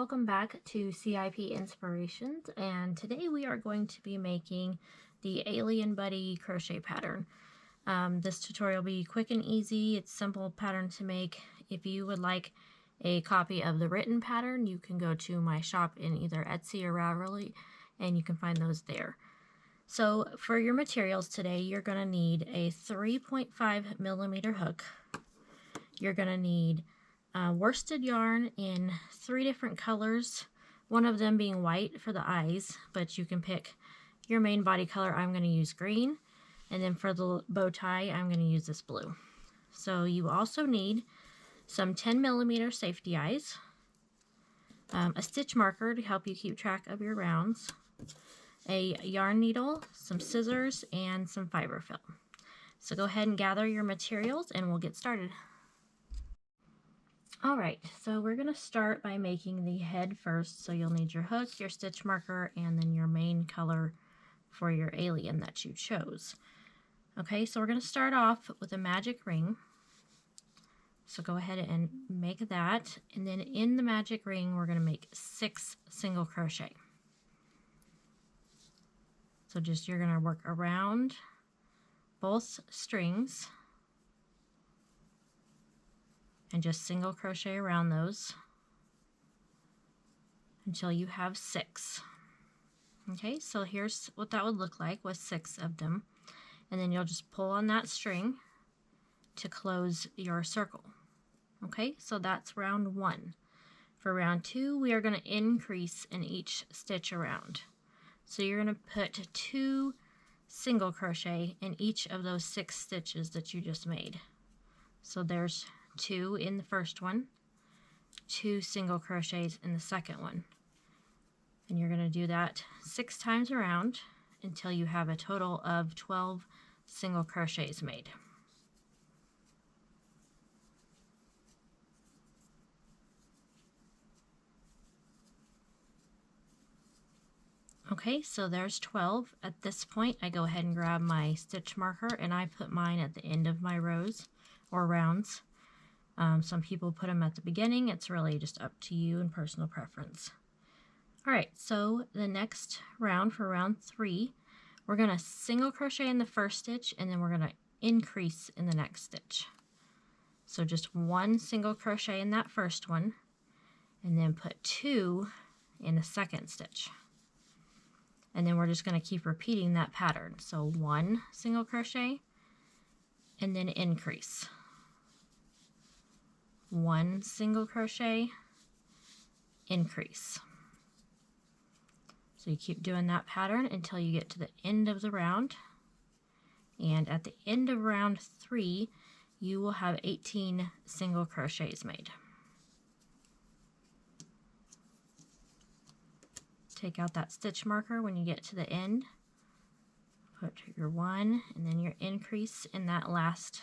welcome back to CIP Inspirations, and today we are going to be making the Alien Buddy crochet pattern. This tutorial will be quick and easy. It's a simple pattern to make. If you would like a copy of the written pattern, you can go to my shop in either Etsy or Ravelry, and you can find those there. So for your materials today, you're going to need a 3.5 millimeter hook. You're going to need worsted yarn in 3 different colors, one of them being white for the eyes, but you can pick your main body color. I'm going to use green, and then for the bow tie, I'm going to use this blue. So you also need some 10 millimeter safety eyes, a stitch marker to help you keep track of your rounds, a yarn needle, some scissors, and some fiberfill. So go ahead and gather your materials and we'll get started. Alright, so we're going to start by making the head first. So you'll need your hook, your stitch marker, and then your main color for your alien that you chose. Okay, so we're going to start off with a magic ring. So go ahead and make that, and then in the magic ring we're going to make 6 single crochet. So you're going to work around both strings and just single crochet around those until you have 6. Okay, so here's what that would look like with 6 of them, and then you'll just pull on that string to close your circle. Okay, so that's round 1. For round 2, we are going to increase in each stitch around. So you're going to put 2 single crochet in each of those 6 stitches that you just made. So there's 2 in the first one, 2 single crochets in the second one. And you're going to do that 6 times around until you have a total of 12 single crochets made. Okay, so there's 12. At this point, I go ahead and grab my stitch marker and I put mine at the end of my rows or rounds. Some people put them at the beginning. It's really just up to you and personal preference. Alright, so the next round, for round 3, we're going to single crochet in the first stitch and then we're going to increase in the next stitch. So just 1 single crochet in that first one and then put 2 in the second stitch. And then we're just going to keep repeating that pattern. So 1 single crochet and then increase. 1 single crochet, increase. So you keep doing that pattern until you get to the end of the round. And at the end of round 3, you will have 18 single crochets made. Take out that stitch marker when you get to the end. Put your 1 and then your increase in that last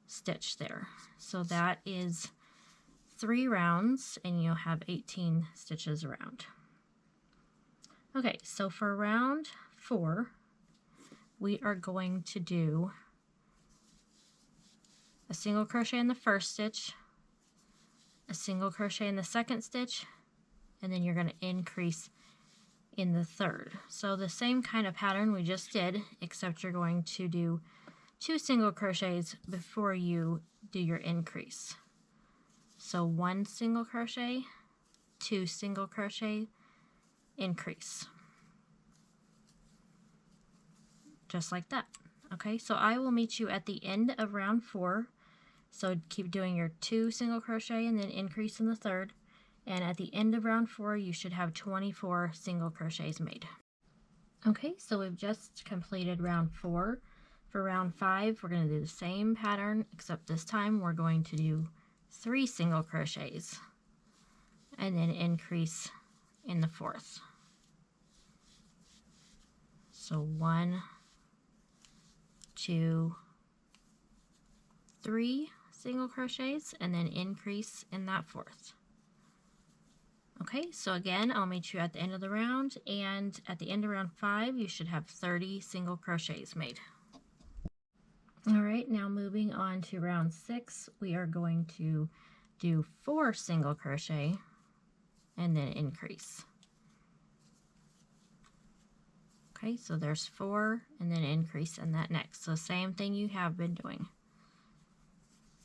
stitch there. So that is 3 rounds and you'll have 18 stitches around. Okay, so for round 4, we are going to do a single crochet in the first stitch, a single crochet in the second stitch, and then you're going to increase in the third. So the same kind of pattern we just did, except you're going to do 2 single crochets before you do your increase. So 1 single crochet, 2 single crochet, increase. Just like that. Okay, so I will meet you at the end of round 4. So keep doing your 2 single crochet and then increase in the third. And at the end of round 4, you should have 24 single crochets made. Okay, so we've just completed round 4. For round 5, we're going to do the same pattern, except this time we're going to do 3 single crochets and then increase in the 4th. So 1, 2, 3 single crochets and then increase in that 4th. Okay, so again, I'll meet you at the end of the round, and at the end of round 5, you should have 30 single crochets made. Alright, now moving on to round 6, we are going to do 4 single crochet and then increase. Okay, so there's 4 and then increase in that next. So same thing you have been doing.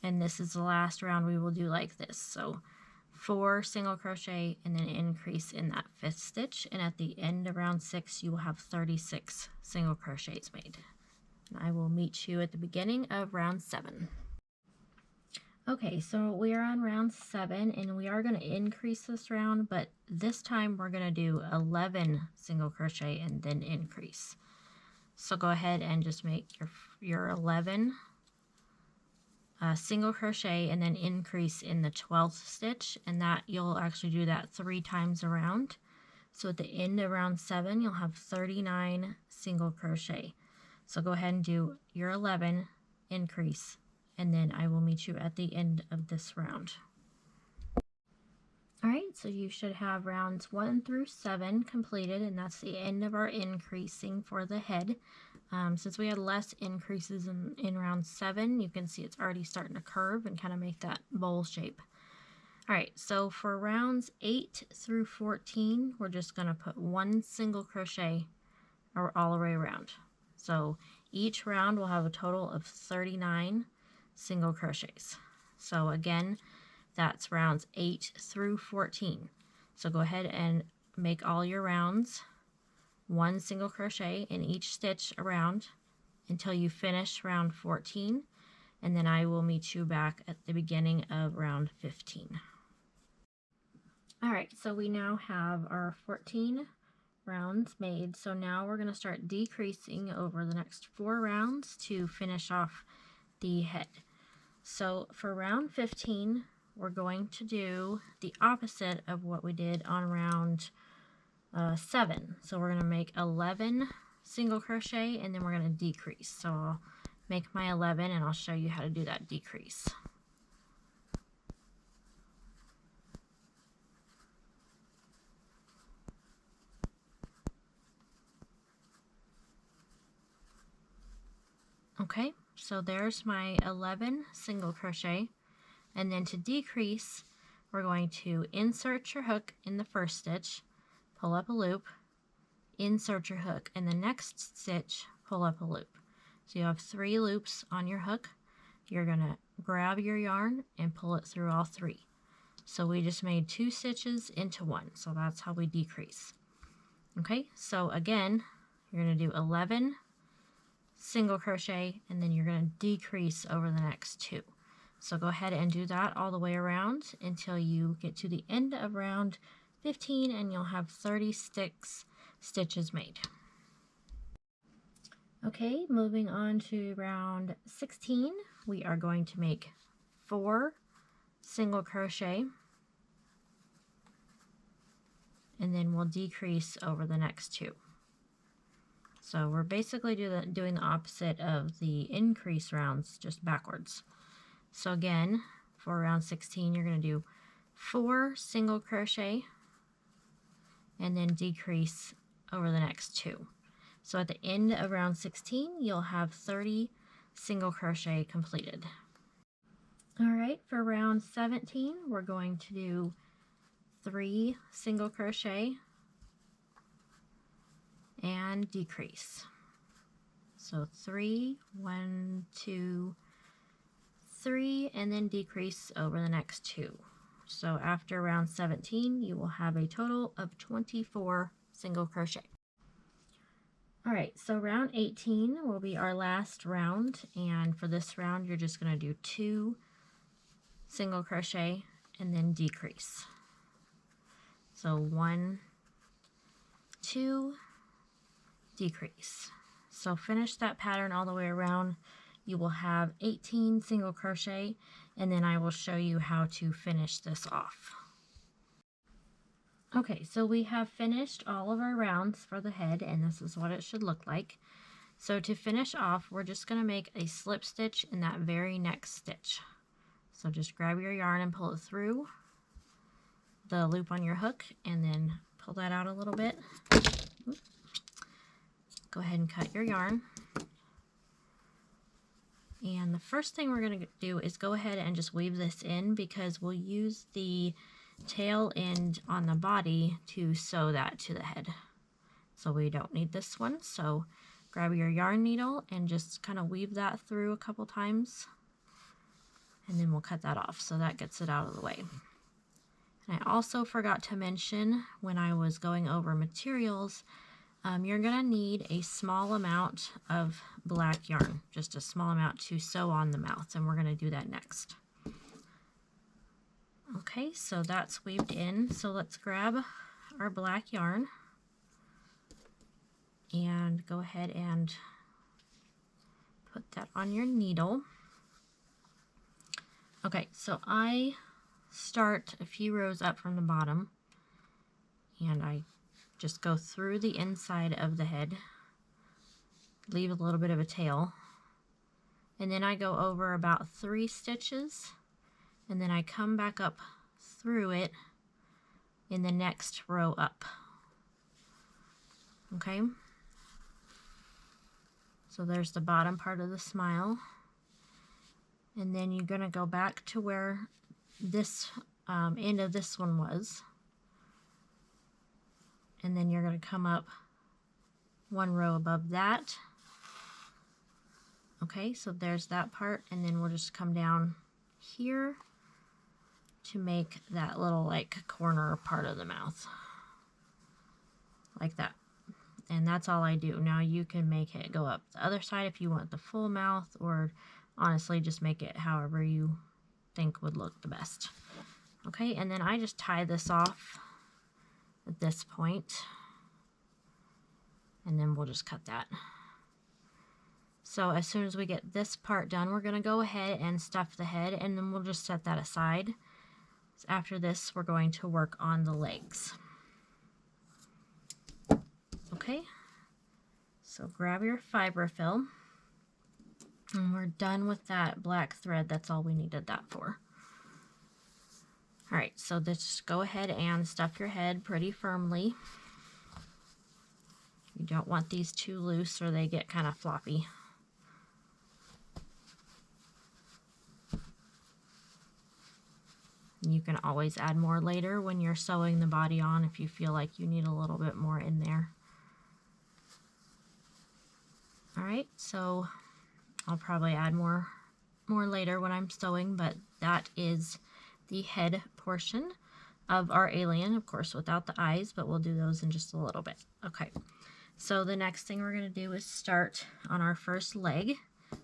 And this is the last round we will do like this. So 4 single crochet and then increase in that 5th stitch, and at the end of round 6 you will have 36 single crochets made. And I will meet you at the beginning of round 7. Okay, so we are on round 7 and we are going to increase this round, but this time we're going to do 11 single crochet and then increase. So go ahead and just make your 11 single crochet and then increase in the 12th stitch, and that you'll actually do that 3 times around. So at the end of round 7 you'll have 39 single crochet. So go ahead and do your 11, increase, and then I will meet you at the end of this round. Alright, so you should have rounds 1 through 7 completed, and that's the end of our increasing for the head. Since we had less increases in round 7, you can see it's already starting to curve and kind of make that bowl shape. Alright, so for rounds 8 through 14, we're just going to put 1 single crochet all the way around. So each round will have a total of 39 single crochets. So again, that's rounds 8 through 14. So go ahead and make all your rounds 1 single crochet in each stitch around until you finish round 14, and then I will meet you back at the beginning of round 15. Alright, so we now have our 14 rounds made, so now we're going to start decreasing over the next 4 rounds to finish off the head. So for round 15, we're going to do the opposite of what we did on round 7. So we're going to make 11 single crochet and then we're going to decrease. So I'll make my 11 and I'll show you how to do that decrease. Okay, so there's my 11 single crochet, and then to decrease we're going to insert your hook in the first stitch, pull up a loop, insert your hook in the next stitch, pull up a loop. So you have 3 loops on your hook. You're going to grab your yarn and pull it through all 3. So we just made 2 stitches into 1, so that's how we decrease. Okay, so again, you're going to do 11 single crochet and then you're going to decrease over the next 2. So go ahead and do that all the way around until you get to the end of round 15 and you'll have 36 stitches made. Okay, moving on to round 16, we are going to make 4 single crochet and then we'll decrease over the next 2. So we're basically doing the opposite of the increase rounds, just backwards. So again, for round 16, you're going to do 4 single crochet and then decrease over the next 2. So at the end of round 16, you'll have 30 single crochet completed. Alright, for round 17, we're going to do 3 single crochet and decrease. So 3, 1, 2, 3, and then decrease over the next 2. So after round 17, you will have a total of 24 single crochet. Alright, so round 18 will be our last round, and for this round you're just going to do 2 single crochet and then decrease. So 1, 2, decrease. So finish that pattern all the way around. You will have 18 single crochet, and then I will show you how to finish this off. Okay, so we have finished all of our rounds for the head, and this is what it should look like. So to finish off, we're just going to make a slip stitch in that very next stitch. So just grab your yarn and pull it through the loop on your hook, and then pull that out a little bit. Go ahead and cut your yarn. And the first thing we're going to do is go ahead and just weave this in, because we'll use the tail end on the body to sew that to the head. So we don't need this one. So grab your yarn needle and just kind of weave that through a couple times. And then we'll cut that off. So that gets it out of the way. And I also forgot to mention when I was going over materials, you're going to need a small amount of black yarn, just a small amount to sew on the mouth, and we're going to do that next. Okay, so that's weaved in. So let's grab our black yarn and go ahead and put that on your needle. Okay, so I start a few rows up from the bottom, and I just go through the inside of the head, leave a little bit of a tail, and then I go over about 3 stitches, and then I come back up through it in the next row up. Okay, so there's the bottom part of the smile, and then you're going to go back to where this end of this one was, and then you're going to come up 1 row above that. Okay, so there's that part, and then we'll just come down here to make that little like corner part of the mouth, like that. And that's all I do. Now you can make it go up the other side if you want the full mouth, or honestly just make it however you think would look the best. Okay, and then I just tie this off at this point, and then we'll just cut that. So as soon as we get this part done, we're going to go ahead and stuff the head, and then we'll just set that aside. So after this, we're going to work on the legs. Okay, so grab your fiberfill, and we're done with that black thread. That's all we needed that for. Alright, so just go ahead and stuff your head pretty firmly. You don't want these too loose or they get kind of floppy. You can always add more later when you're sewing the body on if you feel like you need a little bit more in there. Alright, so I'll probably add more later when I'm sewing, but that is the head portion of our alien, of course without the eyes, but we'll do those in just a little bit. Okay, so the next thing we're going to do is start on our first leg.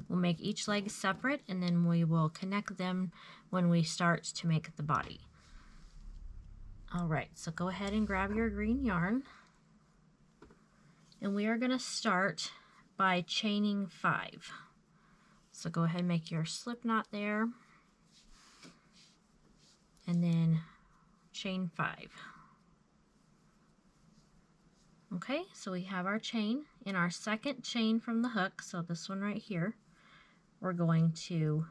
We'll make each leg separate, and then we will connect them when we start to make the body. Alright, so go ahead and grab your green yarn, and we are going to start by chaining 5. So go ahead and make your slip knot there, and then chain 5. Okay, so we have our chain. In our second chain from the hook, so this one right here, we're going to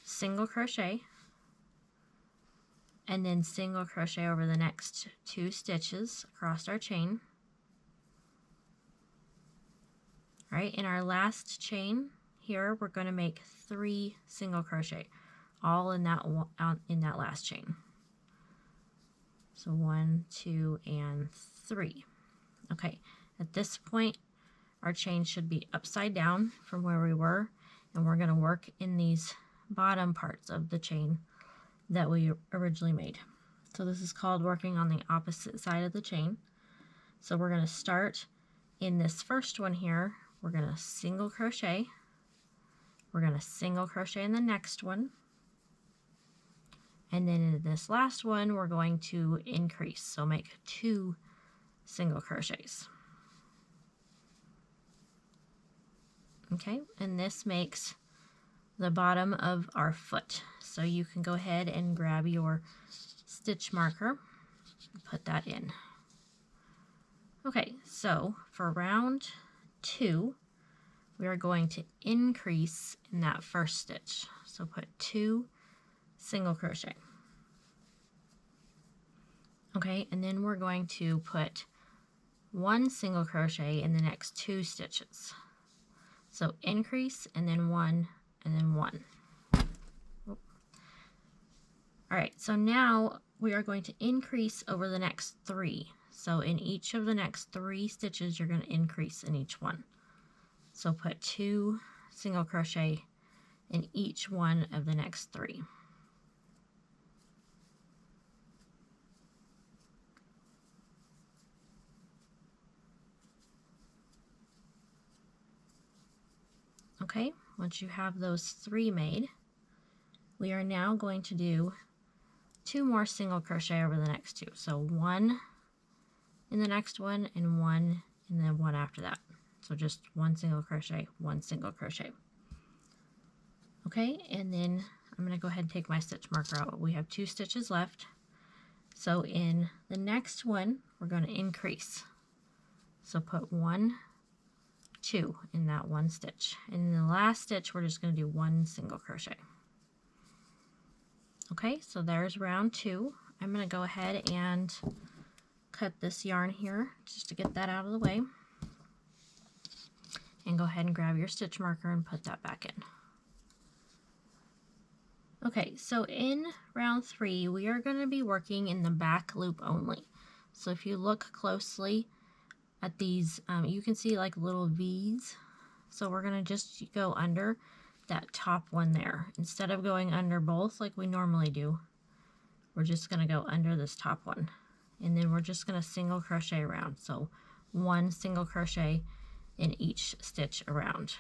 single crochet, and then single crochet over the next 2 stitches across our chain. All right, in our last chain here, we're going to make 3 single crochet, all in that last chain. So 1, 2, and 3. Okay, at this point, our chain should be upside down from where we were, and we're going to work in these bottom parts of the chain that we originally made. So this is called working on the opposite side of the chain. So we're going to start in this first one here. We're going to single crochet. We're going to single crochet in the next one. And then in this last one, we're going to increase. So make 2 single crochets. Okay, and this makes the bottom of our foot. So you can go ahead and grab your stitch marker and put that in. Okay, so for round 2, we are going to increase in that first stitch. So put 2 single crochet. Okay, and then we're going to put 1 single crochet in the next 2 stitches. So increase, and then 1, and then 1. All right, so now we are going to increase over the next 3. So in each of the next 3 stitches, you're going to increase in each one. So put 2 single crochet in each one of the next 3. Okay, once you have those 3 made, we are now going to do 2 more single crochet over the next 2. So 1 in the next one and 1 and then 1 after that. So just 1 single crochet, 1 single crochet. Okay, and then I'm going to go ahead and take my stitch marker out. We have 2 stitches left. So in the next one, we're going to increase. So put 1, 2 in that one stitch. And in the last stitch, we're just going to do 1 single crochet. Okay, so there's round 2. I'm going to go ahead and cut this yarn here just to get that out of the way. And go ahead and grab your stitch marker and put that back in. Okay, so in round 3, we are going to be working in the back loop only. So if you look closely at these, you can see like little V's. So we're going to just go under that top one there. Instead of going under both like we normally do, we're just going to go under this top one. And then we're just going to single crochet around. So 1 single crochet in each stitch around.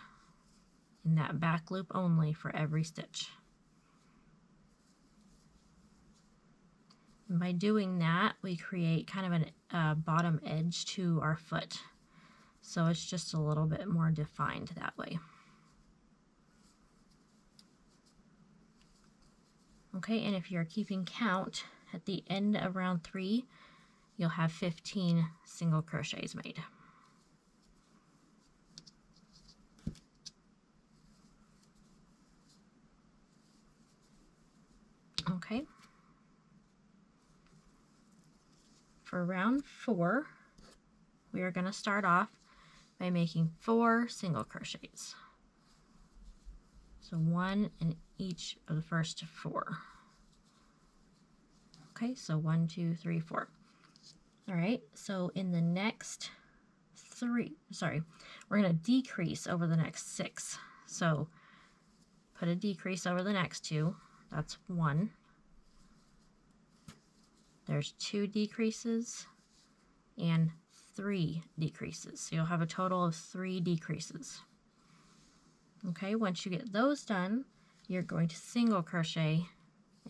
In that back loop only for every stitch. And by doing that, we create kind of a bottom edge to our foot. So it's just a little bit more defined that way. Okay, and if you're keeping count, at the end of round 3, you'll have 15 single crochets made. Okay. For round 4, we are going to start off by making 4 single crochets. So 1 in each of the first 4. Okay, so 1, 2, 3, 4. All right, so in the next 3, we're going to decrease over the next 6. So put a decrease over the next 2. That's 1. There's 2 decreases and 3 decreases. So you'll have a total of 3 decreases. Okay, once you get those done, you're going to single crochet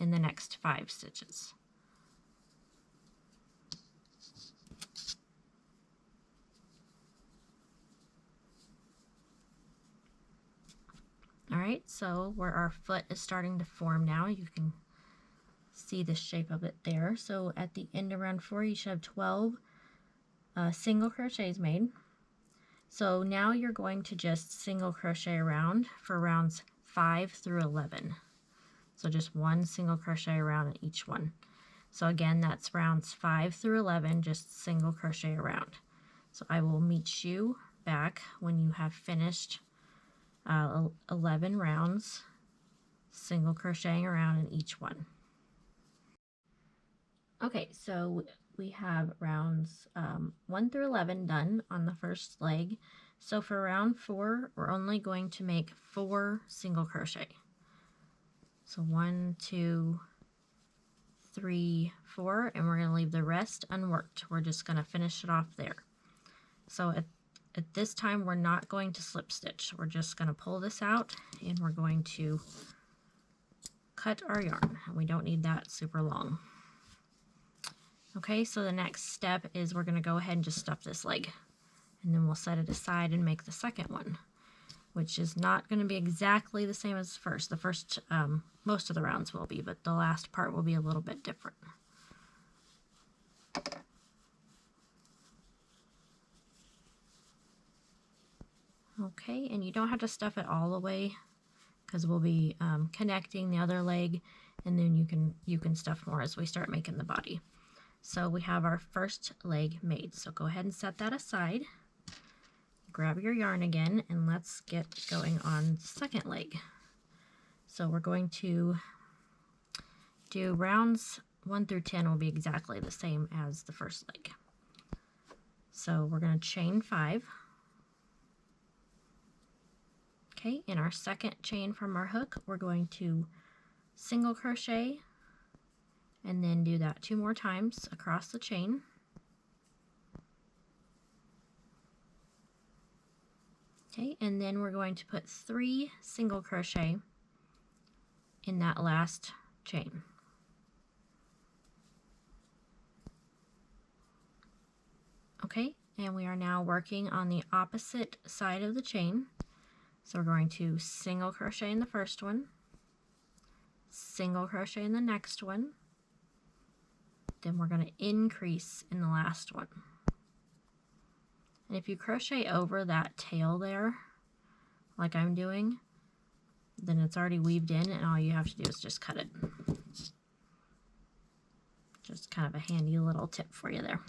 in the next 5 stitches. All right, so where our foot is starting to form now, you can see the shape of it there. So at the end of round 4, you should have 12 single crochets made. So now you're going to just single crochet around for rounds 5 through 11. So just 1 single crochet around in each one. So again, that's rounds 5 through 11, just single crochet around. So I will meet you back when you have finished 11 rounds, single crocheting around in each one. Okay, so we have rounds 1 through 11 done on the first leg. So for round 4, we're only going to make 4 single crochet. So 1, 2, 3, 4, and we're going to leave the rest unworked. We're just going to finish it off there. So at this time, we're not going to slip stitch. We're just going to pull this out and we're going to cut our yarn. We don't need that super long. Okay, so the next step is we're going to go ahead and just stuff this leg. And then we'll set it aside and make the second one, which is not going to be exactly the same as the first. The first, most of the rounds will be, but the last part will be a little bit different. Okay, and you don't have to stuff it all the way because we'll be connecting the other leg, and then you can stuff more as we start making the body. So we have our first leg made. So go ahead and set that aside. Grab your yarn again, and let's get going on the second leg. So we're going to do rounds 1 through 10 will be exactly the same as the first leg. So we're going to chain 5. Okay, in our second chain from our hook, we're going to single crochet and then do that 2 more times across the chain. Okay, and then we're going to put 3 single crochet in that last chain. Okay, and we are now working on the opposite side of the chain. So we're going to single crochet in the first one, single crochet in the next one, then we're going to increase in the last one. And if you crochet over that tail there, like I'm doing, then it's already weaved in and all you have to do is just cut it. Just kind of a handy little tip for you there.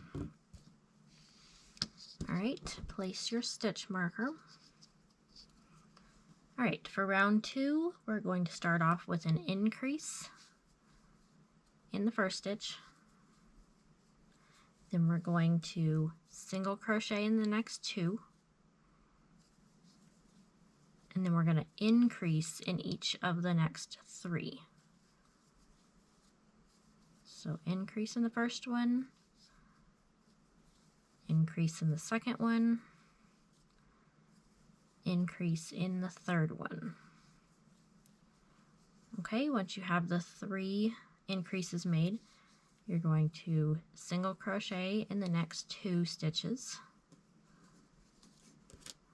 All right, place your stitch marker. All right, for round 2, we're going to start off with an increase in the first stitch. Then we're going to single crochet in the next 2. And then we're going to increase in each of the next 3. So increase in the first one, increase in the second one, increase in the third one. Okay, once you have the 3 increases made, you're going to single crochet in the next 2 stitches.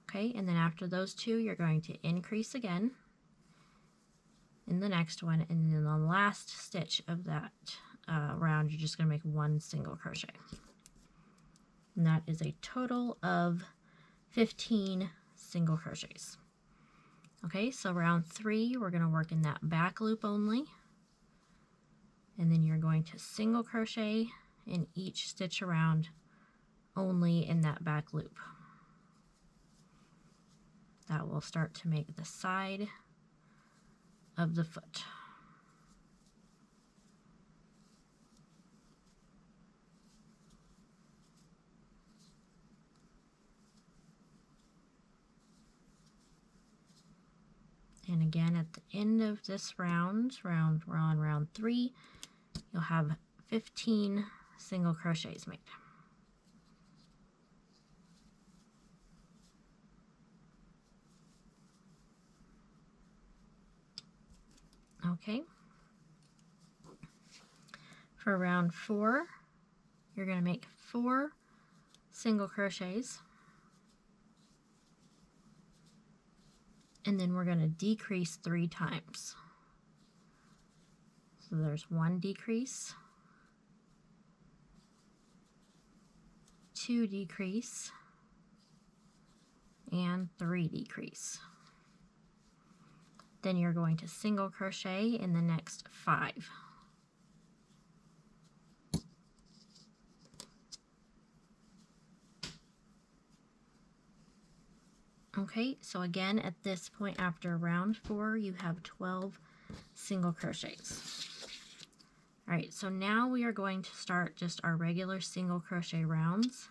Okay, and then after those 2, you're going to increase again in the next one, and in the last stitch of that round, you're just going to make 1 single crochet. And that is a total of 15 single crochets. Okay, so round 3, we're going to work in that back loop only. And then you're going to single crochet in each stitch around only in that back loop. That will start to make the side of the foot. And again, at the end of this round, we're on round 3, you'll have 15 single crochets made. Okay. For round 4, you're going to make 4 single crochets. And then we're going to decrease 3 times. So there's 1 decrease, 2 decrease, and 3 decrease. Then you're going to single crochet in the next 5. Okay, so again, at this point after round 4, you have 12 single crochets. All right, so now we are going to start just our regular single crochet rounds.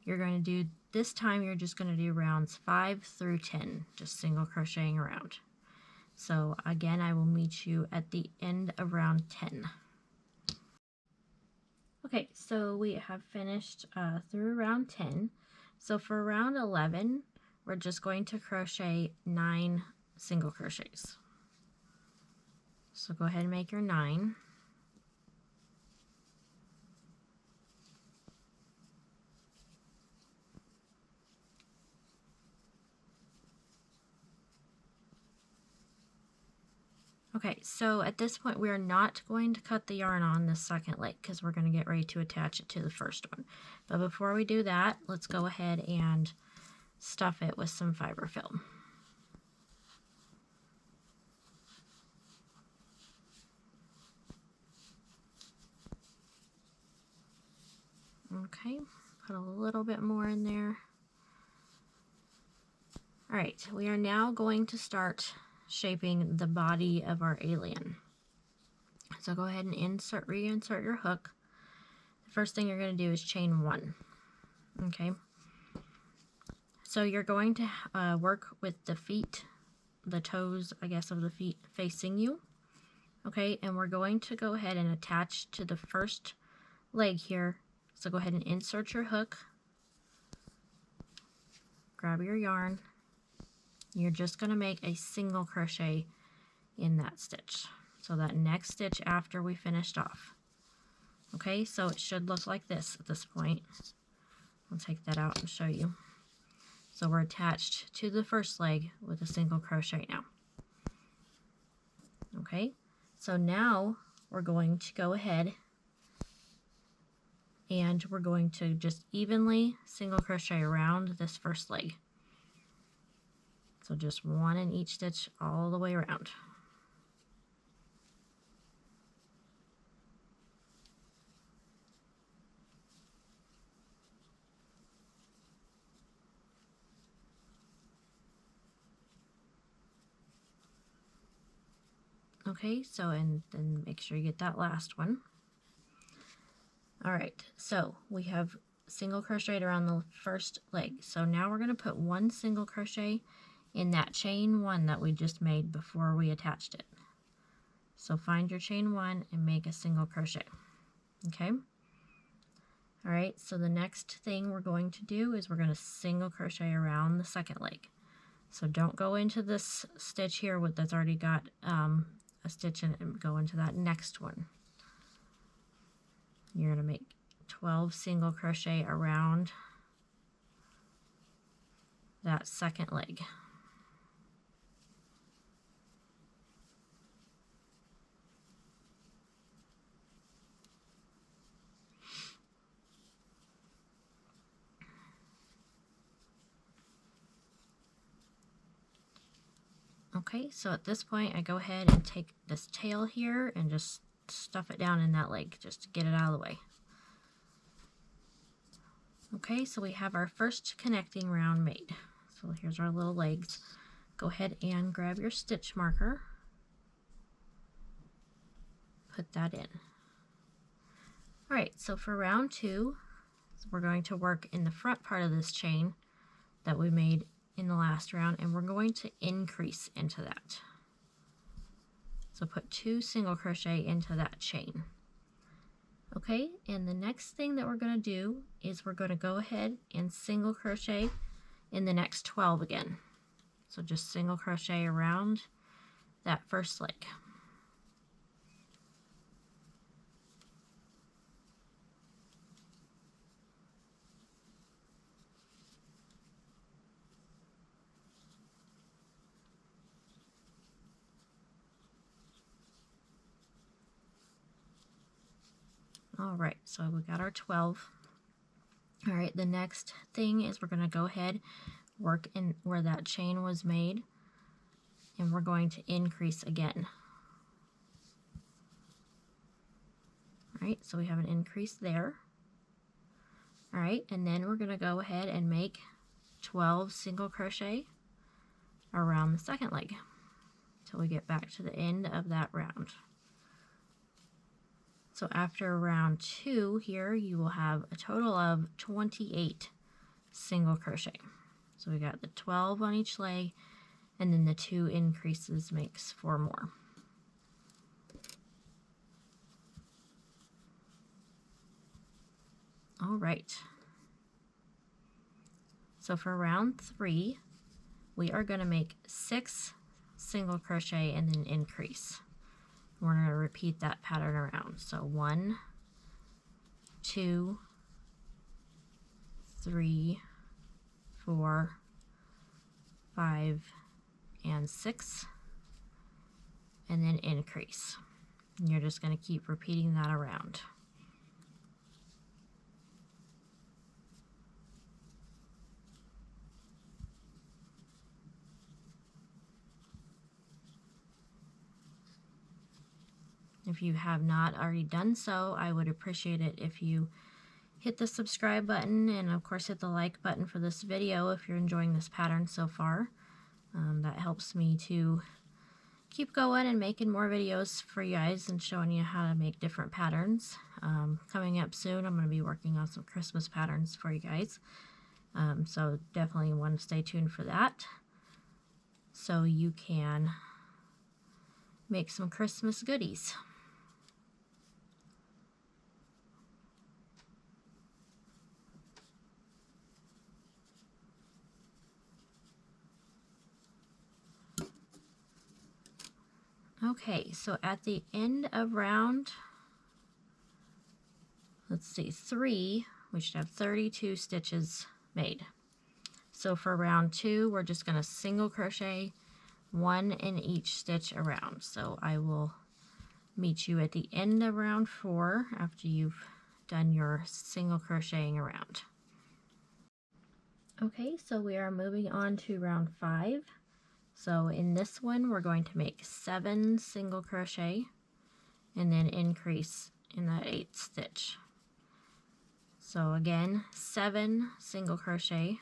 You're going to do, this time you're just going to do rounds 5 through 10, just single crocheting around. So again, I will meet you at the end of round 10. Okay, so we have finished through round 10. So for round 11, we're just going to crochet 9 single crochets. So go ahead and make your 9. Okay, so at this point we are not going to cut the yarn on this second leg because we're going to get ready to attach it to the first one. But before we do that, let's go ahead and stuff it with some fiberfill. Okay, put a little bit more in there. All right, we are now going to start shaping the body of our alien. So go ahead and reinsert your hook. The first thing you're going to do is chain 1. Okay. So you're going to work with the feet, the toes, I guess, of the feet facing you. Okay, and we're going to go ahead and attach to the first leg here. So go ahead and insert your hook. Grab your yarn. You're just going to make a single crochet in that stitch. So that next stitch after we finished off. Okay, so it should look like this at this point. I'll take that out and show you. So we're attached to the first leg with a single crochet now. Okay, so now we're going to go ahead and we're going to just evenly single crochet around this first leg. So just 1 in each stitch all the way around. Okay, so and then make sure you get that last one. All right, so we have single crocheted around the first leg. So now we're going to put 1 single crochet in that chain 1 that we just made before we attached it. So find your chain 1 and make a single crochet. Okay. All right, so the next thing we're going to do is we're going to single crochet around the second leg. So don't go into this stitch here that's already got a stitch in it and go into that next one. You're going to make 12 single crochet around that second leg. Okay, so at this point I go ahead and take this tail here and just stuff it down in that leg just to get it out of the way. Okay, so we have our first connecting round made. So here's our little legs. Go ahead and grab your stitch marker. Put that in. Alright, so for round 2, we're going to work in the front part of this chain that we made in the last round, and we're going to increase into that. So put 2 single crochet into that chain. Okay, and the next thing that we're going to do is we're going to go ahead and single crochet in the next 12 again. So just single crochet around that first leg. All right, so we got our 12. All right, the next thing is we're going to go ahead, work in where that chain was made, and we're going to increase again. All right, so we have an increase there. All right, and then we're going to go ahead and make 12 single crochet around the second leg until we get back to the end of that round. So after round 2 here, you will have a total of 28 single crochet. So we got the 12 on each leg, and then the 2 increases makes 4 more. All right. So for round 3, we are going to make 6 single crochet and then increase. We're going to repeat that pattern around. So 1, 2, 3, 4, 5, and 6, and then increase. And you're just going to keep repeating that around. If you have not already done so, I would appreciate it if you hit the subscribe button and of course hit the like button for this video if you're enjoying this pattern so far. That helps me to keep going and making more videos for you guys and showing you how to make different patterns. Coming up soon, I'm going to be working on some Christmas patterns for you guys. So definitely want to stay tuned for that, so you can make some Christmas goodies. Okay, so at the end of round, let's see, 3, we should have 32 stitches made. So for round 2, we're just going to single crochet 1 in each stitch around. So I will meet you at the end of round 4 after you've done your single crocheting around. Okay, so we are moving on to round 5. So in this one, we're going to make 7 single crochet and then increase in that 8th stitch. So again, 7 single crochet,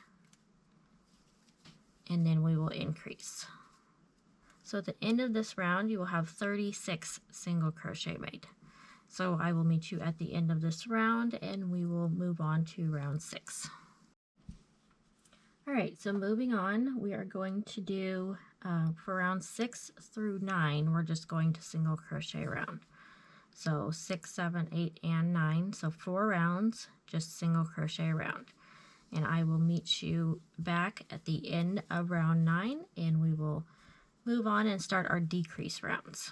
and then we will increase. So at the end of this round, you will have 36 single crochet made. So I will meet you at the end of this round, and we will move on to round 6. All right, so moving on, we are going to do, for round 6 through 9, we're just going to single crochet around. So 6, 7, 8, and 9, so 4 rounds, just single crochet around. And I will meet you back at the end of round 9, and we will move on and start our decrease rounds.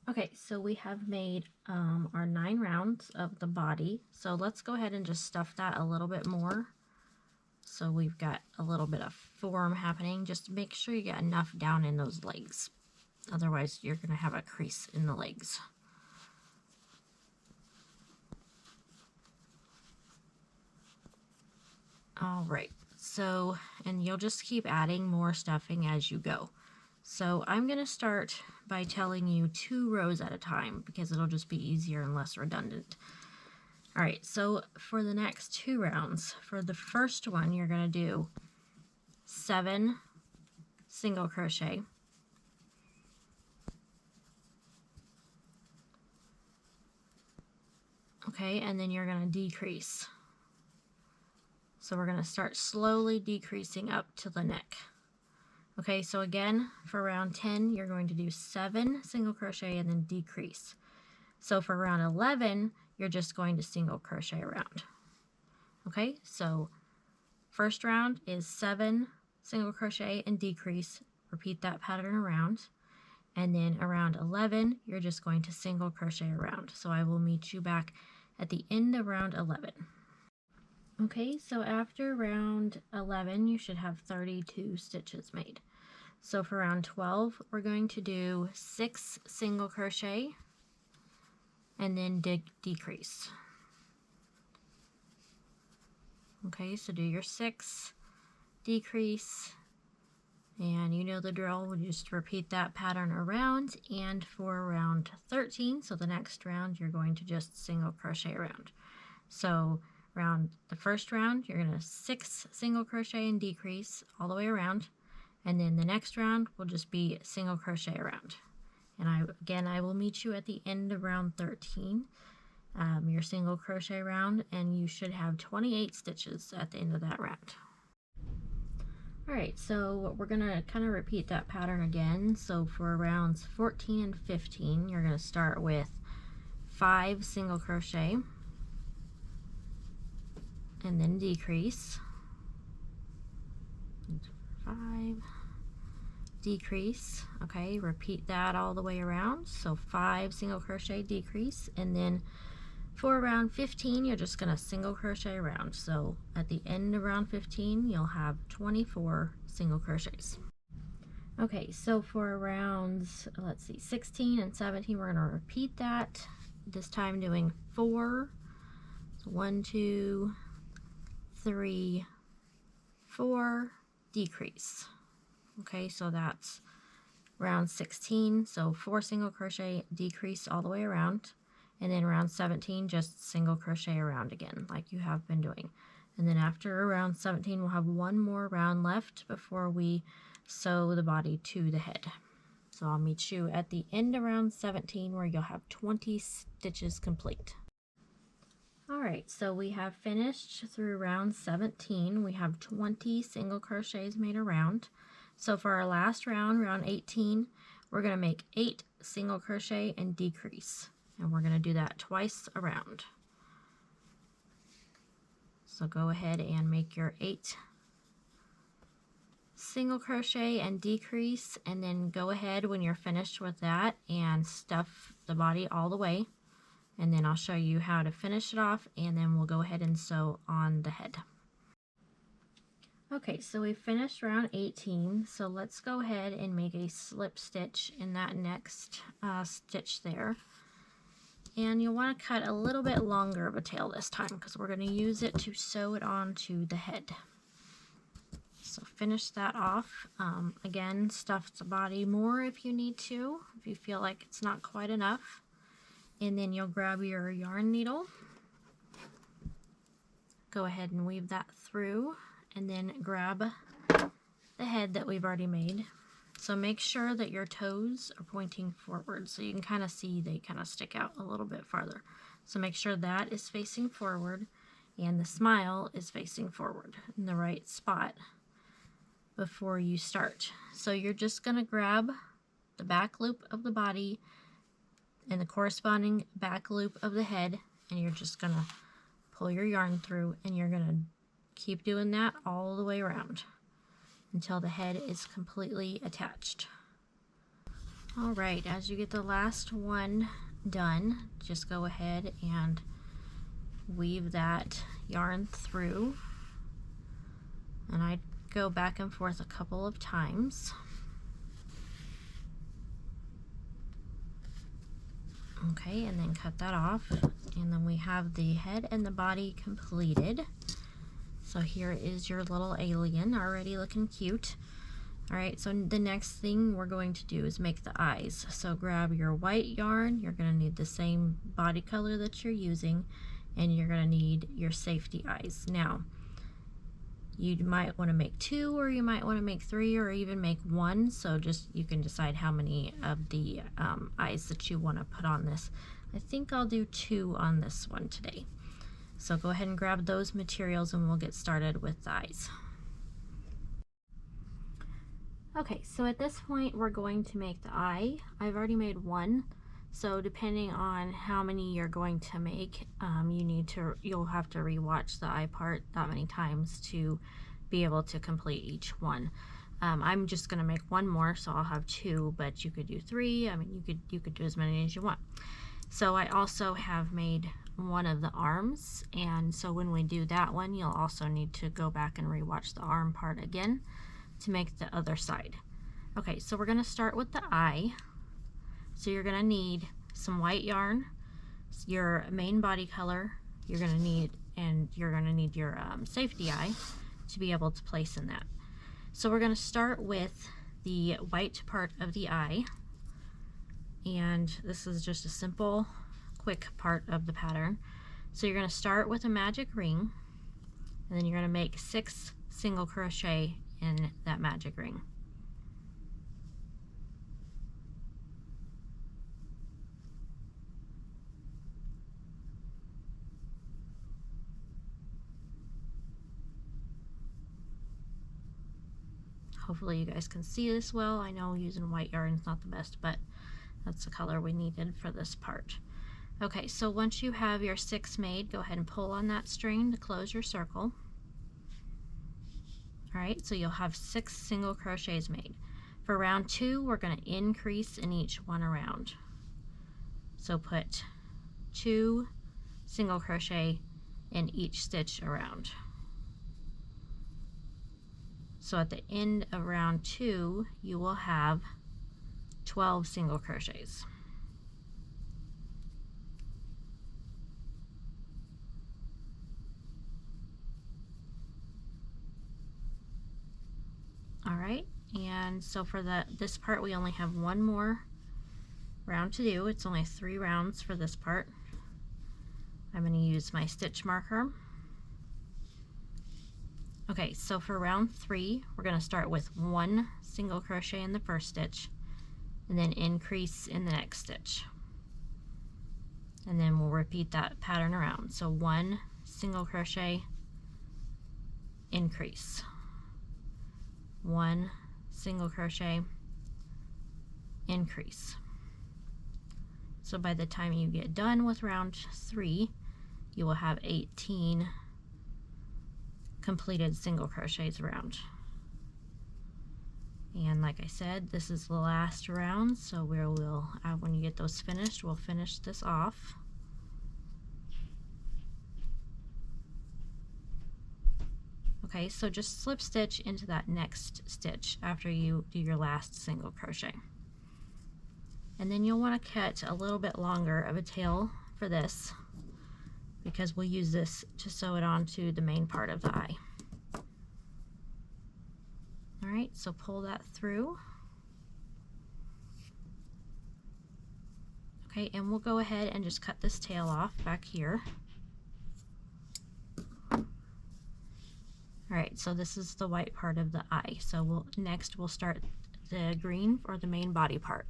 Okay, so we have made our 9 rounds of the body. So let's go ahead and just stuff that a little bit more. So we've got a little bit of form happening. Just make sure you get enough down in those legs. Otherwise, you're going to have a crease in the legs. All right, so, and you'll just keep adding more stuffing as you go. So I'm going to start by telling you 2 rows at a time because it'll just be easier and less redundant. All right, so for the next 2 rounds, for the first one, you're going to do 7 single crochet. Okay, and then you're going to decrease. So we're going to start slowly decreasing up to the neck. Okay, so again, for round 10, you're going to do 7 single crochet and then decrease. So for round 11, you're just going to single crochet around. Okay, so first round is 7 single crochet and decrease. Repeat that pattern around. And then around 11, you're just going to single crochet around. So I will meet you back at the end of round 11. Okay, so after round 11, you should have 32 stitches made. So for round 12, we're going to do 6 single crochet and then decrease. Okay, so do your 6, decrease, and you know the drill. We'll just repeat that pattern around. And for round 13, so the next round, you're going to just single crochet around. So the first round, you're going to 6 single crochet and decrease all the way around, and then the next round will just be single crochet around. And I will meet you at the end of round 13, your single crochet round, and you should have 28 stitches at the end of that round. All right, so we're going to kind of repeat that pattern again. So for rounds 14 and 15, you're going to start with 5 single crochet and then decrease. 5, decrease. Okay, repeat that all the way around. So 5 single crochet, decrease, and then for round 15, you're just going to single crochet around. So at the end of round 15, you'll have 24 single crochets. Okay, so for rounds, let's see, 16 and 17, we're going to repeat that, this time doing 4. So 1, 2, 3, 4, decrease. Okay, so that's round 16, so 4 single crochet, decrease all the way around, and then round 17, just single crochet around again, like you have been doing. And then after round 17, we'll have 1 more round left before we sew the body to the head. So I'll meet you at the end of round 17 where you'll have 20 stitches complete. Alright, so we have finished through round 17. We have 20 single crochets made around. So for our last round, round 18, we're going to make 8 single crochet and decrease. And we're going to do that twice around. So go ahead and make your 8 single crochet and decrease, and then go ahead when you're finished with that and stuff the body all the way. And then I'll show you how to finish it off, and then we'll go ahead and sew on the head. Okay, so we finished round 18, so let's go ahead and make a slip stitch in that next stitch there. And you'll want to cut a little bit longer of a tail this time because we're going to use it to sew it onto the head. So finish that off. Again, stuff the body more if you need to, if you feel like it's not quite enough. And then you'll grab your yarn needle, go ahead and weave that through, and then grab the head that we've already made. So make sure that your toes are pointing forward so you can kind of see they kind of stick out a little bit farther. So make sure that is facing forward and the smile is facing forward in the right spot before you start. So you're just going to grab the back loop of the body and the corresponding back loop of the head, and you're just going to pull your yarn through, and you're going to keep doing that all the way around until the head is completely attached. Alright, as you get the last one done, just go ahead and weave that yarn through, and I go back and forth a couple of times. Okay, and then cut that off, and then we have the head and the body completed. So here is your little alien already looking cute. Alright, so the next thing we're going to do is make the eyes. So grab your white yarn, you're going to need the same body color that you're using, and you're going to need your safety eyes. Now, you might want to make 2, or you might want to make 3, or even make 1, so just you can decide how many of the eyes that you want to put on this. I think I'll do 2 on this one today. So go ahead and grab those materials and we'll get started with the eyes. Okay, so at this point we're going to make the eye. I've already made 1, so depending on how many you're going to make, you'll have to re-watch the eye part that many times to be able to complete each one. I'm just going to make 1 more, so I'll have 2, but you could do 3. I mean, you could do as many as you want. So I also have made one of the arms, and so when we do that one, you'll also need to go back and re-watch the arm part again to make the other side. Okay, so we're going to start with the eye. So you're going to need some white yarn, your main body color, you're going to need your safety eye to be able to place in that. So we're going to start with the white part of the eye, and this is just a simple, quick part of the pattern. So you're going to start with a magic ring, and then you're going to make 6 single crochet in that magic ring. Hopefully you guys can see this well. I know using white yarn is not the best, but that's the color we needed for this part. Okay, so once you have your 6 made, go ahead and pull on that string to close your circle. Alright, so you'll have 6 single crochets made. For round 2, we're going to increase in each one around. So put 2 single crochet in each stitch around. So at the end of round 2, you will have 12 single crochets. Alright, and so for this part we only have 1 more round to do. It's only 3 rounds for this part. I'm going to use my stitch marker. Okay, so for round 3, we're going to start with 1 single crochet in the first stitch, and then increase in the next stitch. And then we'll repeat that pattern around. So 1 single crochet, increase, 1 single crochet, increase. So by the time you get done with round 3, you will have 18 completed single crochets around. And like I said, this is the last round, so when you get those finished, we'll finish this off. Okay, so just slip stitch into that next stitch after you do your last single crochet. And then you'll want to cut a little bit longer of a tail for this, because we'll use this to sew it onto the main part of the eye. Alright, so pull that through. Okay, and we'll go ahead and just cut this tail off back here. Alright, so this is the white part of the eye. So next we'll start the green or the main body part.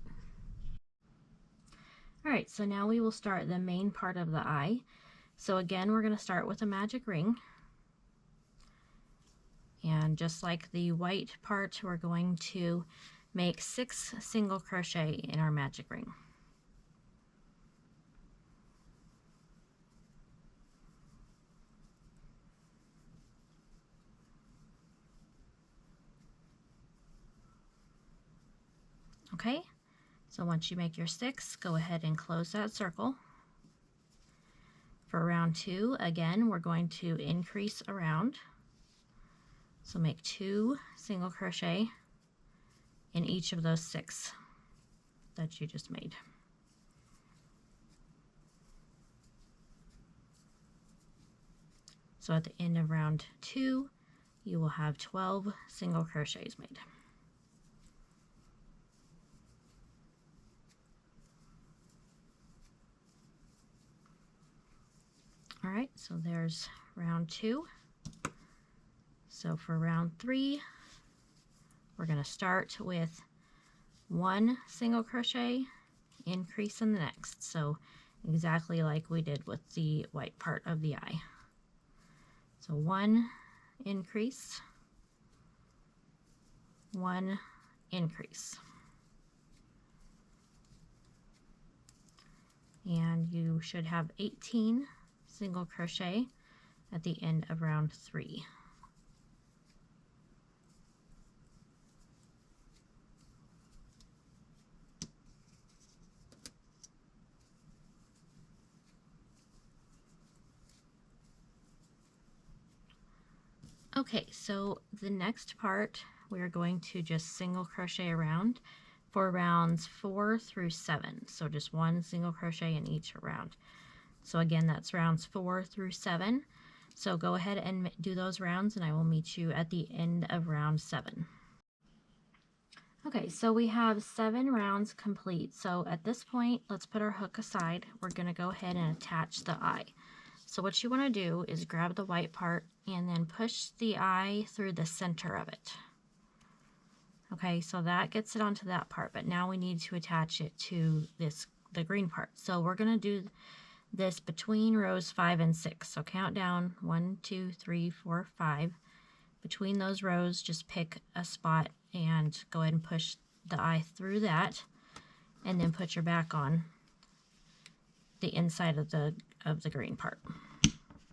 Alright, so now we will start the main part of the eye. So again, we're going to start with a magic ring. And just like the white part, we're going to make 6 single crochet in our magic ring. Okay, so once you make your 6, go ahead and close that circle. For round 2, again, we're going to increase around. So make 2 single crochet in each of those 6 that you just made. So at the end of round 2, you will have 12 single crochets made. All right, so there's round 2. So for round 3, we're going to start with 1 single crochet, increase in the next. So exactly like we did with the white part of the eye. So 1 increase, 1 increase. And you should have 18 single crochet at the end of round 3. Okay, so the next part we are going to just single crochet around for rounds 4 through 7. So just 1 single crochet in each round. So again, that's rounds 4 through 7. So go ahead and do those rounds and I will meet you at the end of round 7. Okay, so we have 7 rounds complete. So at this point, let's put our hook aside. We're going to go ahead and attach the eye. So what you want to do is grab the white part and then push the eye through the center of it. Okay, so that gets it onto that part, but now we need to attach it to the green part. So we're going to do this between rows 5 and 6. So count down 1, 2, 3, 4, 5. Between those rows, just pick a spot and go ahead and push the eye through that, and then put your back on the inside of the green part.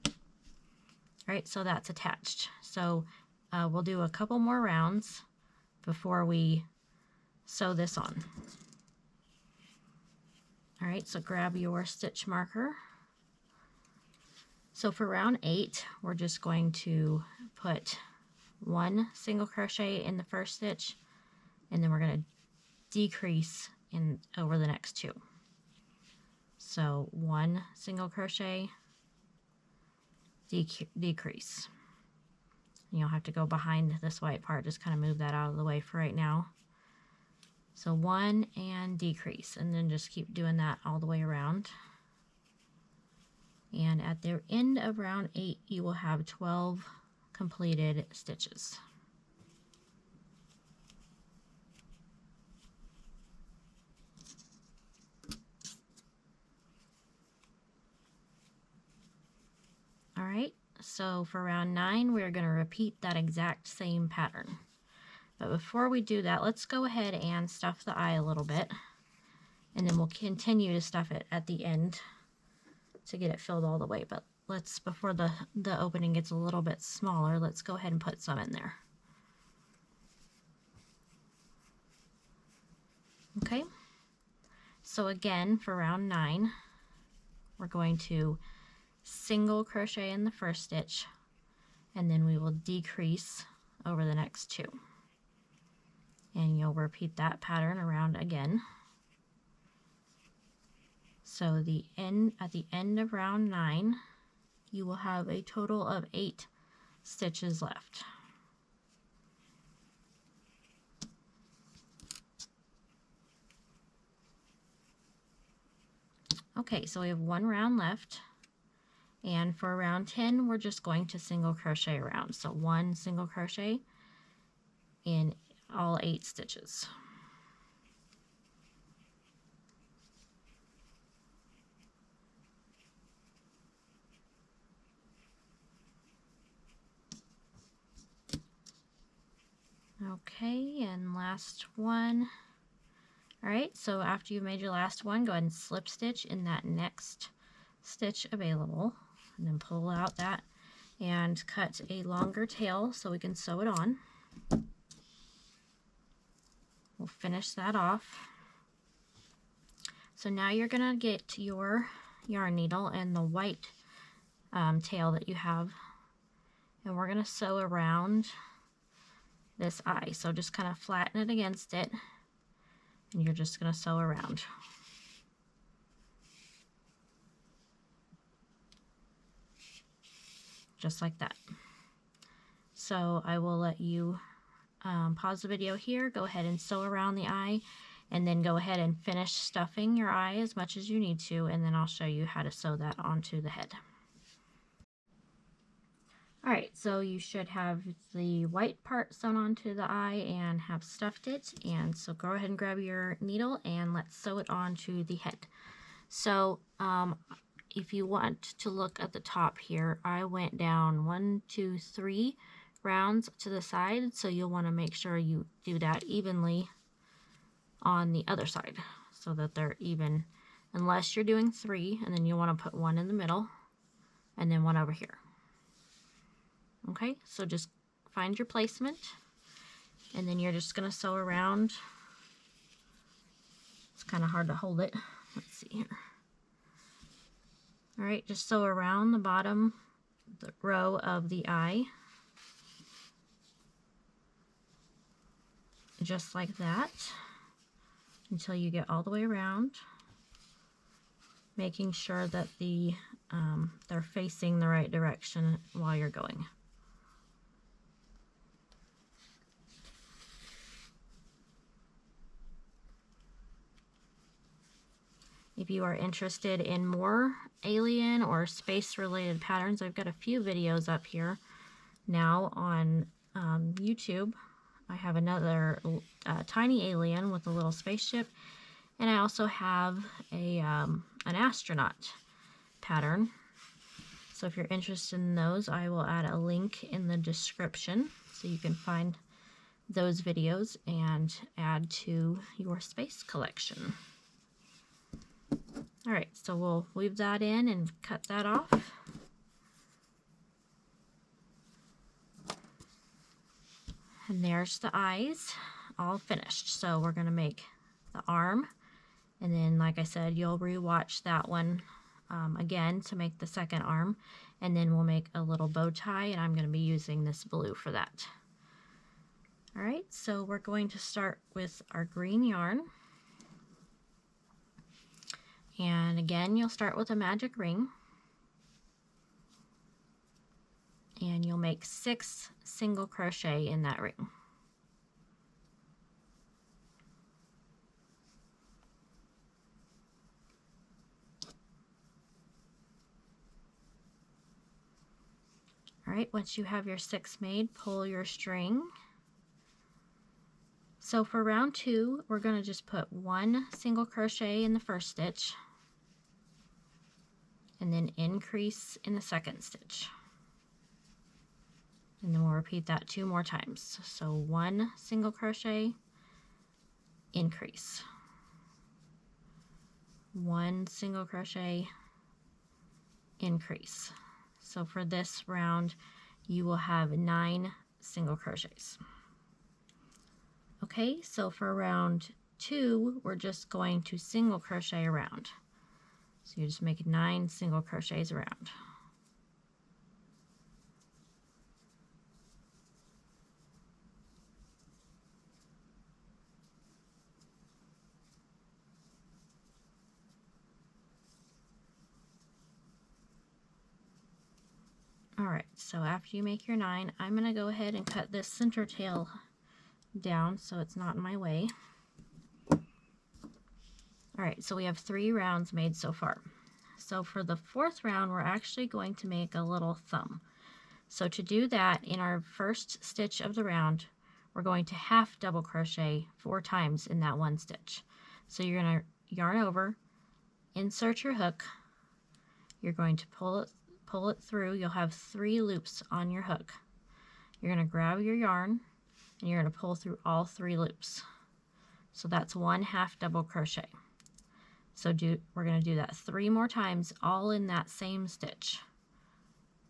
All right, so that's attached. So we'll do a couple more rounds before we sew this on. All right, so grab your stitch marker. So for round 8, we're just going to put 1 single crochet in the first stitch, and then we're going to decrease over the next 2. So 1 single crochet, decrease. You'll have to go behind this white part, just kind of move that out of the way for right now. So 1 and decrease, and then just keep doing that all the way around. And at the end of round 8, you will have 12 completed stitches. So for round 9, we're going to repeat that exact same pattern. But before we do that, let's go ahead and stuff the eye a little bit, and then we'll continue to stuff it at the end to get it filled all the way. But let's, before the opening gets a little bit smaller, let's go ahead and put some in there. Okay, so again, for round 9, we're going to single crochet in the first stitch, and then we will decrease over the next 2. And you'll repeat that pattern around again. So at the end of round 9, you will have a total of 8 stitches left. Okay, so we have 1 round left, and for round 10, we're just going to single crochet around. So 1 single crochet in all 8 stitches. Okay, and last one. All right, so after you've made your last one, go ahead and slip stitch in that next stitch available, and then pull out that and cut a longer tail so we can sew it on. We'll finish that off. So now you're gonna get your yarn needle and the white tail that you have, and we're gonna sew around this eye. So just kind of flatten it against it, and you're just going to sew around. Just like that. So I will let you pause the video here, go ahead and sew around the eye, and then go ahead and finish stuffing your eye as much as you need to, and then I'll show you how to sew that onto the head. Alright, so you should have the white part sewn onto the eye and have stuffed it, and so go ahead and grab your needle and let's sew it onto the head. So if you want to look at the top here, I went down 1, 2, 3 rounds to the side, so you'll want to make sure you do that evenly on the other side so that they're even, unless you're doing 3, and then you want to put 1 in the middle and then 1 over here. Okay, so just find your placement, and then you're just going to sew around. It's kind of hard to hold it. Let's see here. All right, just sew around the bottom row of the eye, just like that, until you get all the way around, making sure that they're facing the right direction while you're going. If you are interested in more alien or space related patterns, I've got a few videos up here now on YouTube. I have another tiny alien with a little spaceship, and I also have an astronaut pattern. So if you're interested in those, I will add a link in the description so you can find those videos and add to your space collection. All right, so we'll weave that in and cut that off. And there's the eyes all finished. So we're going to make the arm, and then like I said, you'll re-watch that one again to make the second arm, and then we'll make a little bow tie, and I'm going to be using this blue for that. All right, so we're going to start with our green yarn. And again, you'll start with a magic ring, and you'll make 6 single crochet in that ring. All right, once you have your 6 made, pull your string. So for round 2, we're going to just put 1 single crochet in the first stitch, and then increase in the second stitch. And then we'll repeat that 2 more times. So 1 single crochet, increase. 1 single crochet, increase. So for this round, you will have 9 single crochets. Okay, so for round 2, we're just going to single crochet around. So you just make 9 single crochets around. Alright, so after you make your 9, I'm going to go ahead and cut this center tail down so it's not in my way. Alright, so we have 3 rounds made so far. So for the 4th round, we're actually going to make a little thumb. So to do that, in our first stitch of the round, we're going to half double crochet 4 times in that one stitch. So you're going to yarn over, insert your hook, you're going to pull it through. You'll have 3 loops on your hook. You're going to grab your yarn and you're going to pull through all 3 loops. So that's 1 half double crochet. So we're going to do that 3 more times, all in that same stitch.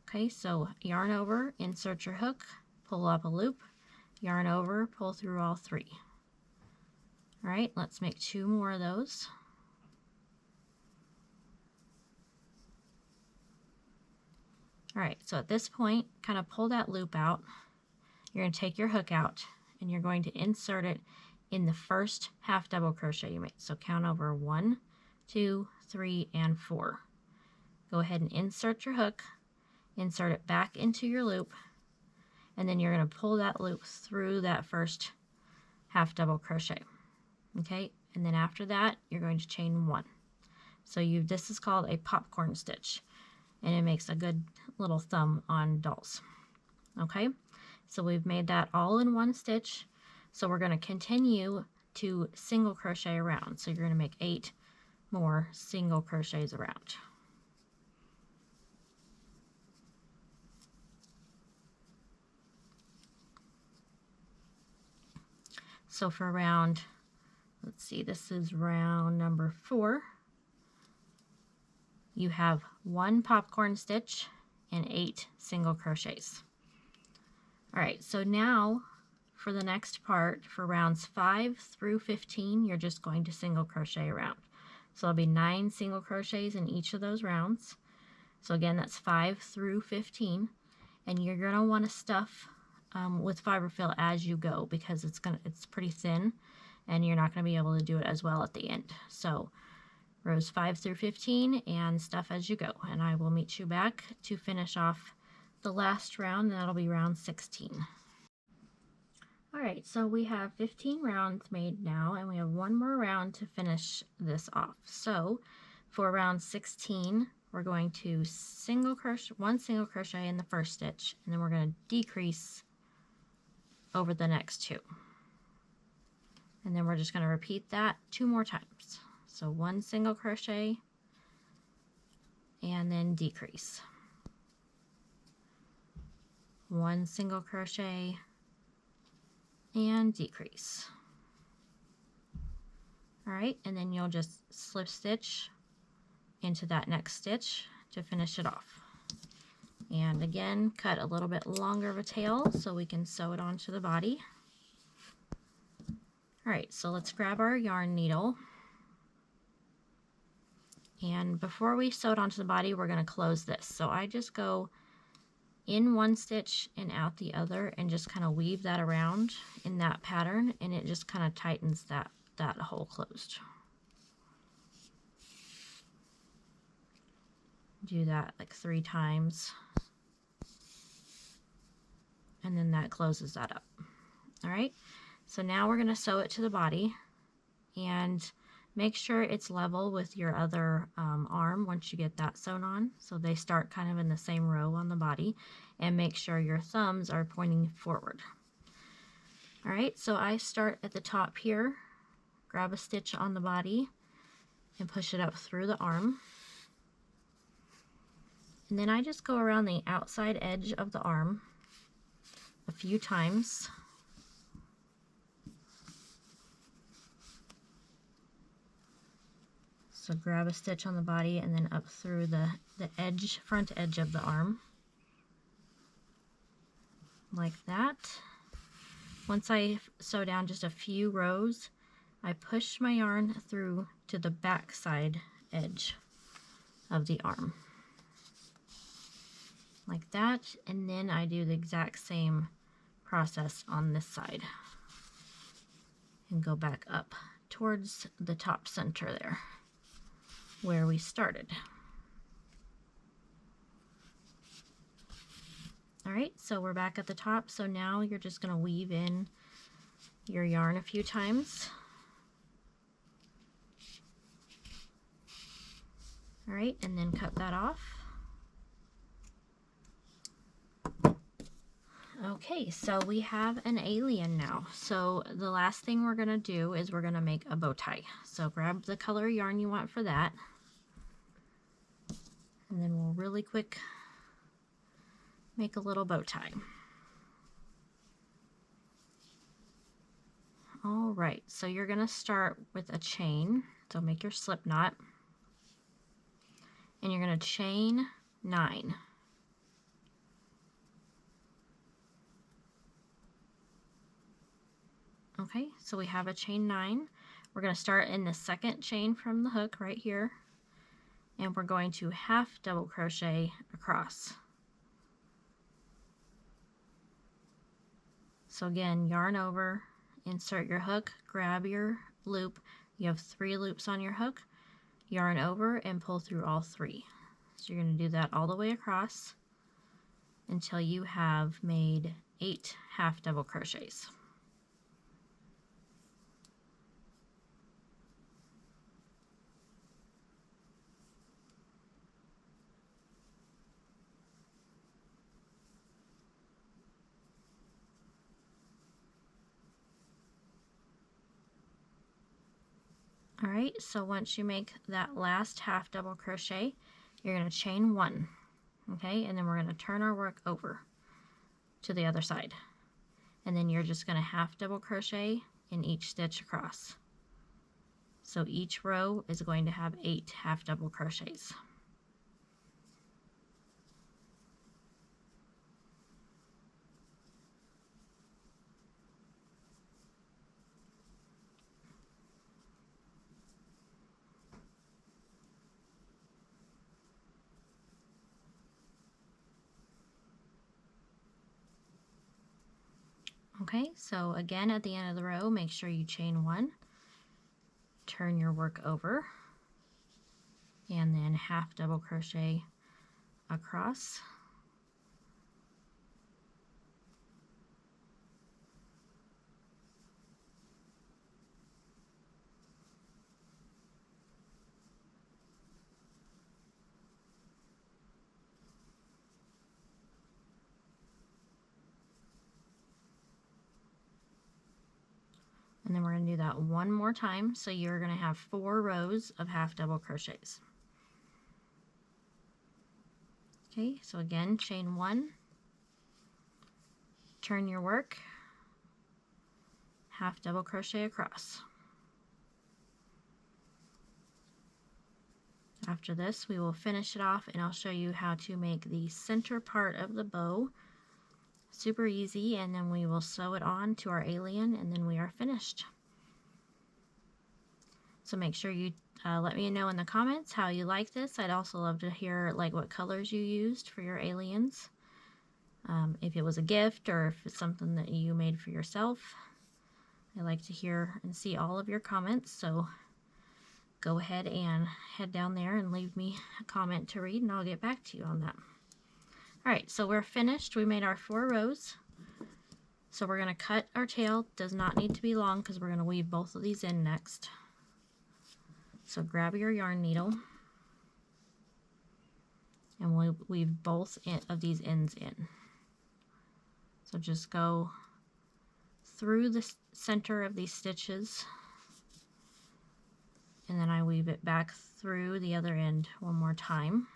Okay, so yarn over, insert your hook, pull up a loop, yarn over, pull through all 3. All right, let's make 2 more of those. All right, so at this point, kind of pull that loop out. You're going to take your hook out and you're going to insert it in the first half double crochet you made. So count over 1, 2, 3, and 4. Go ahead and insert your hook, insert it back into your loop, and then you're going to pull that loop through that first half double crochet. Okay, and then after that, you're going to chain 1. So this is called a popcorn stitch, and it makes a good little thumb on dolls. Okay, so we've made that all in one stitch. So we're going to continue to single crochet around. So you're going to make 8 more single crochets around. So for round, let's see, this is round number 4. You have 1 popcorn stitch and 8 single crochets. All right, so now for the next part, for rounds 5 through 15, you're just going to single crochet around. So there'll be 9 single crochets in each of those rounds. So again, that's 5 through 15, and you're going to want to stuff with fiberfill as you go, because it's pretty thin and you're not going to be able to do it as well at the end. So rows 5 through 15 and stuff as you go, and I will meet you back to finish off the last round, and that'll be round 16. Alright, so we have 15 rounds made now, and we have 1 more round to finish this off. So for round 16, we're going to 1 single crochet in the first stitch, and then we're going to decrease over the next 2. And then we're just going to repeat that 2 more times. So 1 single crochet and then decrease. 1 single crochet and decrease. All right, and then you'll just slip stitch into that next stitch to finish it off. And again, cut a little bit longer of a tail so we can sew it onto the body. All right, so let's grab our yarn needle. And before we sew it onto the body, we're going to close this. So I just go in one stitch and out the other and just kind of weave that around in that pattern, and it just kind of tightens that hole closed. Do that like 3 times, and then that closes that up. All right, so now we're going to sew it to the body, and make sure it's level with your other arm once you get that sewn on, so they start kind of in the same row on the body, and make sure your thumbs are pointing forward. All right, so I start at the top here, grab a stitch on the body, and push it up through the arm. And then I just go around the outside edge of the arm a few times. So grab a stitch on the body and then up through the front edge of the arm, like that. Once I sew down just a few rows, I push my yarn through to the back side edge of the arm, like that, and then I do the exact same process on this side and go back up towards the top center there where we started. All right, so we're back at the top. So now you're just going to weave in your yarn a few times. All right, and then cut that off. Okay, so we have an alien now. So the last thing we're going to do is we're going to make a bow tie. So grab the color yarn you want for that. And then we'll really quick make a little bow tie. All right, so you're going to start with a chain. So make your slip knot. And you're going to chain 9. Okay, so we have a chain 9. We're going to start in the second chain from the hook right here, and we're going to half double crochet across. So again, yarn over, insert your hook, grab your loop. You have 3 loops on your hook, yarn over and pull through all 3. So you're going to do that all the way across until you have made 8 half double crochets. All right, so once you make that last half double crochet, you're going to chain 1, okay, and then we're going to turn our work over to the other side, and then you're just going to half double crochet in each stitch across. So each row is going to have 8 half double crochets. Okay, so again at the end of the row, make sure you chain 1, turn your work over, and then half double crochet across. And then we're going to do that one more time, so you're going to have 4 rows of half double crochets. Okay, so again, chain 1, turn your work, half double crochet across. After this, we will finish it off, and I'll show you how to make the center part of the bow. Super easy, and then we will sew it on to our alien, and then we are finished. So make sure you let me know in the comments how you like this. I'd also love to hear what colors you used for your aliens. If it was a gift or if it's something that you made for yourself. I like to hear and see all of your comments, so go ahead and head down there and leave me a comment to read, and I'll get back to you on that. Alright, so we're finished. We made our 4 rows. So we're going to cut our tail. Does not need to be long because we're going to weave both of these in next. So grab your yarn needle, and we'll weave both of these ends in. So just go through the center of these stitches, and then I weave it back through the other end one more time,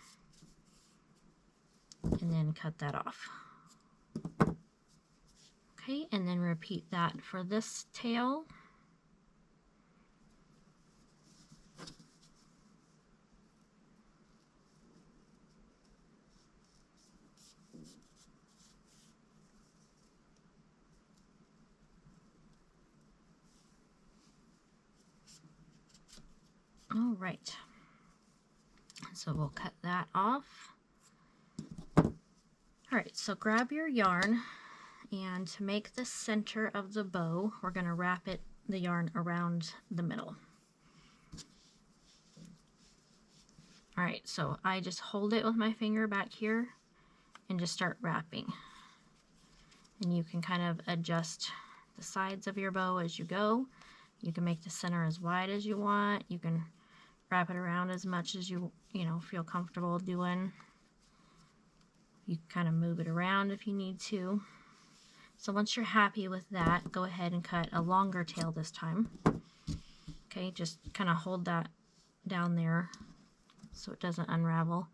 and then cut that off. Okay, and then repeat that for this tail. All right, so we'll cut that off. All right, so grab your yarn, and to make the center of the bow, we're going to wrap the yarn around the middle. All right, so I just hold it with my finger back here and just start wrapping. And you can kind of adjust the sides of your bow as you go. You can make the center as wide as you want. You can wrap it around as much as you feel comfortable doing. You can kind of move it around if you need to. So once you're happy with that, go ahead and cut a longer tail this time. Okay, just kind of hold that down there so it doesn't unravel.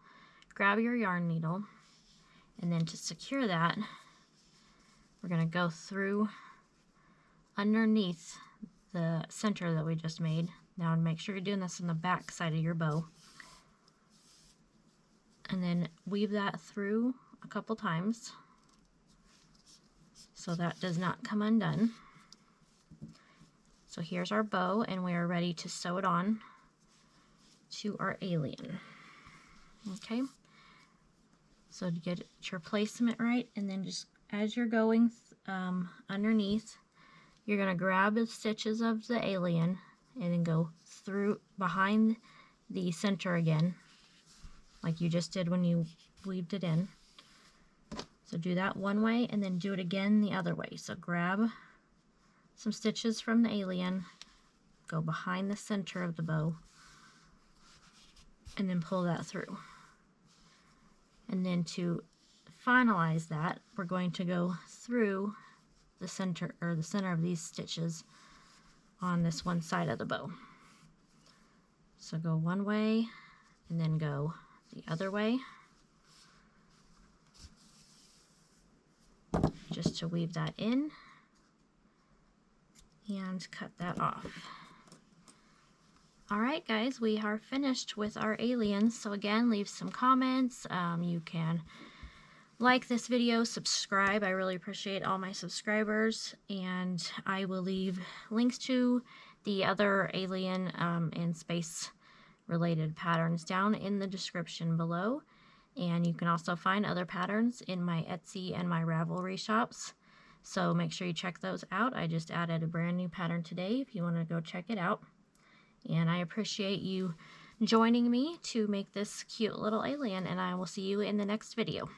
Grab your yarn needle, and then to secure that, we're going to go through underneath the center that we just made. Now make sure you're doing this on the back side of your bow. And then weave that through a couple times so that does not come undone. So here's our bow, and we are ready to sew it on to our alien. Okay, so to get your placement right, and then just as you're going underneath, you're going to grab the stitches of the alien and then go through behind the center again, like you just did when you weaved it in. So do that one way and then do it again the other way. So grab some stitches from the alien, go behind the center of the bow, and then pull that through. And then to finalize that, we're going to go through the center of these stitches on this one side of the bow. So go one way and then go the other way, just to weave that in and cut that off. Alright guys, we are finished with our aliens. So again, leave some comments. You can like this video, subscribe. I really appreciate all my subscribers, and I will leave links to the other alien and space related patterns down in the description below. And you can also find other patterns in my Etsy and my Ravelry shops. So make sure you check those out. I just added a brand new pattern today if you want to go check it out. And I appreciate you joining me to make this cute little alien, and I will see you in the next video.